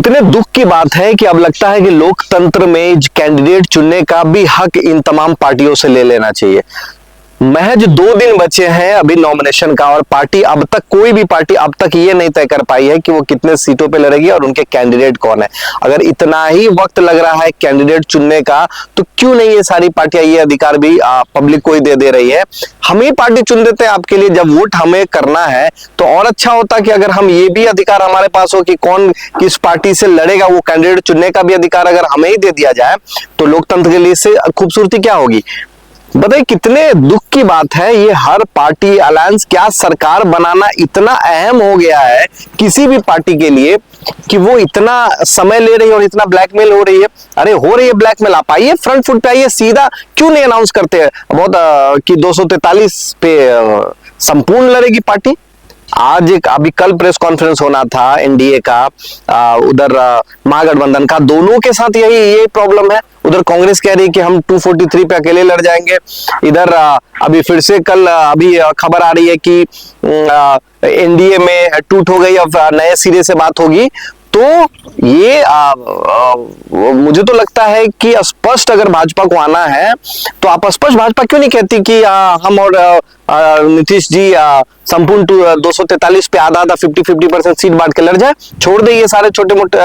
कितने दुख की बात है कि अब लगता है कि लोकतंत्र में कैंडिडेट चुनने का भी हक इन तमाम पार्टियों से ले लेना चाहिए। महज 2 दिन बचे हैं अभी नॉमिनेशन का और पार्टी अब तक कोई भी पार्टी अब तक ये नहीं तय कर पाई है कि वो कितने सीटों पे लड़ेगी और उनके कैंडिडेट कौन है। अगर इतना ही वक्त लग रहा है कैंडिडेट चुनने का तो क्यों नहीं ये सारी पार्टियां ये अधिकार भी पब्लिक को ही दे रही है। हम ही पार्टी चुन देते हैं आपके लिए, जब वोट हमें करना है तो और अच्छा होता कि अगर हम ये भी अधिकार हमारे पास हो कि कौन किस पार्टी से लड़ेगा, वो कैंडिडेट चुनने का भी अधिकार अगर हमें ही दे दिया जाए तो लोकतंत्र के लिए इससे खूबसूरती क्या होगी। बताइए कितने दुख की बात है ये। हर पार्टी अलायंस, क्या सरकार बनाना इतना अहम हो गया है किसी भी पार्टी के लिए कि वो इतना समय ले रही है और इतना ब्लैकमेल हो रही है। अरे हो रही है ब्लैकमेल, आप आइए फ्रंट फुट पे आइए, सीधा क्यों नहीं अनाउंस करते हैं बहुत कि 243 पे संपूर्ण लड़ेगी पार्टी। आज अभी कल प्रेस कॉन्फ्रेंस होना था एनडीए का, उधर महागठबंधन का, दोनों के साथ यही प्रॉब्लम है। उधर कांग्रेस कह रही है कि हम 243 पे अकेले लड़ जाएंगे, इधर अभी फिर से कल अभी खबर आ रही है कि एनडीए में टूट हो गई, अब नए सिरे से बात होगी। तो ये मुझे तो लगता है कि स्पष्ट अगर भाजपा को आना है तो आप स्पष्ट भाजपा क्यों नहीं कहती कि हम और नीतीश जी संपूर्ण 243 पे आधा 50-50% सीट बांट के लड़ जाए, छोड़ दे ये सारे छोटे मोटे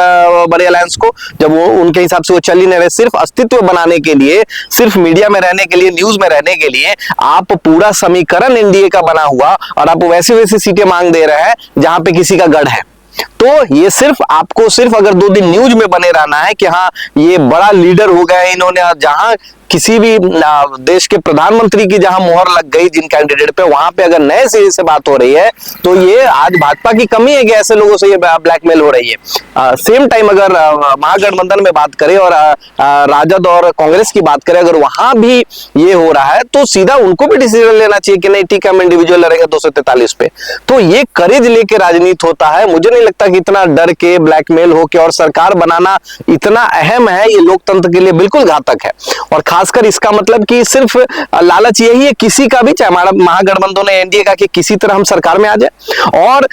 बड़े अलायंस को, जब वो उनके हिसाब से वो चल ही नहीं रहे। सिर्फ अस्तित्व बनाने के लिए, सिर्फ मीडिया में रहने के लिए, न्यूज में रहने के लिए आप पूरा समीकरण एनडीए का बना हुआ और आप वैसी वैसी सीटें मांग दे रहे हैं जहां पे किसी का गढ़ है। तो ये सिर्फ आपको सिर्फ अगर 2 दिन न्यूज में बने रहना है कि हाँ ये बड़ा लीडर हो गए इन्होंने, जहां किसी भी देश के प्रधानमंत्री की जहां मोहर लग गई जिन कैंडिडेट पे, वहां पे अगर नए सिरे से बात हो रही है तो ये आज भाजपा की कमी है कि ऐसे लोगों से ये ब्लैकमेल हो रही है। सेम टाइम अगर महागठबंधन में बात करें और राजद और कांग्रेस की बात करें, अगर वहां भी ये हो रहा है तो सीधा उनको भी डिसीजन लेना चाहिए कि नहीं ठीक है हम इंडिविजुअल लड़ेंगे 243 पे। तो ये करेज लेके राजनीति होता है। मुझे नहीं लगता कि इतना डर के, ब्लैकमेल होके और सरकार बनाना इतना अहम है, ये लोकतंत्र के लिए बिल्कुल घातक है। और खासकर इसका मतलब कि सिर्फ लालच यही है किसी का भी, चाहे हमारा महागठबंधन है एनडीए का, कि किसी तरह हम सरकार में आ जाए। और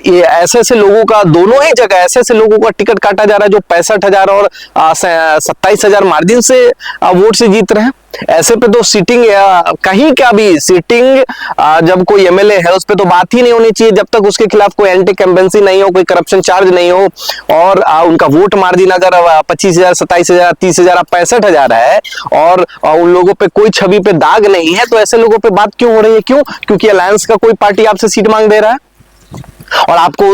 ये ऐसे ऐसे लोगों का, दोनों ही जगह ऐसे ऐसे लोगों का टिकट काटा जा रहा है जो 65,000 और 27,000 मार्जिन से वोट से जीत रहे हैं। ऐसे पे तो सीटिंग कहीं का भी सीटिंग जब कोई एमएलए है उस पे तो बात ही नहीं होनी चाहिए जब तक उसके खिलाफ कोई एंटी कैंपेंसी नहीं हो, कोई करप्शन चार्ज नहीं हो और उनका वोट मार्जिन अगर 25,000, 27,000, 30,000, 65,000 है और उन लोगों पे कोई छवि पे दाग नहीं है, तो ऐसे लोगों पे बात क्यों हो रही है? क्यों? क्योंकि अलायंस का कोई पार्टी आपसे सीट मांग दे रहा है और आपको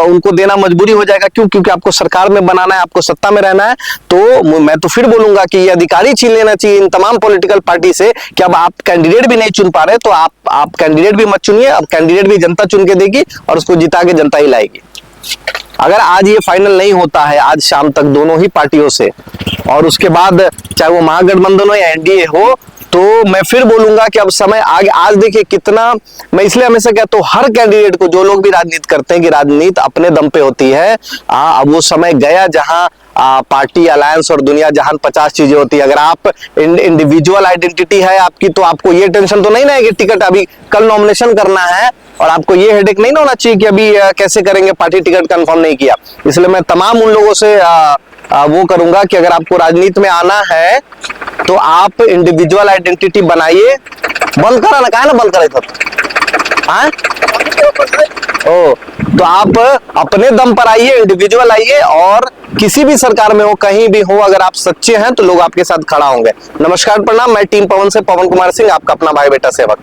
उनको देना मजबूरी हो जाएगा। क्यों? क्योंकि आपको सरकार में बनाना है, आपको सत्ता में रहना है। तो मैं तो फिर बोलूंगा कि ये अधिकारी छीन लेना चाहिए इन तमाम पॉलिटिकल पार्टी से कि अब आप कैंडिडेट भी नहीं चुन पा रहे तो आप कैंडिडेट भी मत चुनिए। अब कैंडिडेट भी जनता चुन के देगी और उसको जिता के जनता ही लाएगी। अगर आज ये फाइनल नहीं होता है आज शाम तक दोनों ही पार्टियों से, और उसके बाद चाहे वो महागठबंधन हो या एनडीए हो, तो मैं फिर बोलूंगा कि अब समय आगे। आज देखिए कितना, मैं इसलिए हमेशा कहता हूं हर कैंडिडेट को, जो लोग भी राजनीति करते हैं कि राजनीति अपने दम पे होती है, अब वो समय गया जहां पार्टी, अलायंस और दुनिया जहान 50 चीजें होती है। अगर आप इंडिविजुअल आइडेंटिटी है आपकी तो आपको ये टेंशन तो नहीं ना है कि टिकट अभी कल नॉमिनेशन करना है और आपको ये हेडेक नहीं ना होना चाहिए कि अभी कैसे करेंगे, पार्टी टिकट कंफर्म नहीं किया। इसलिए मैं तमाम उन लोगों से वो करूंगा कि अगर आपको राजनीति में आना है तो आप इंडिविजुअल आइडेंटिटी बनाइए। बंद करा ना, कहा ना बंद करे तो आप अपने दम पर आइए, इंडिविजुअल आइए और किसी भी सरकार में हो, कहीं भी हो, अगर आप सच्चे हैं तो लोग आपके साथ खड़ा होंगे। नमस्कार, प्रणाम। मैं टीम पवन से पवन कुमार सिंह, आपका अपना भाई बेटा सेवक।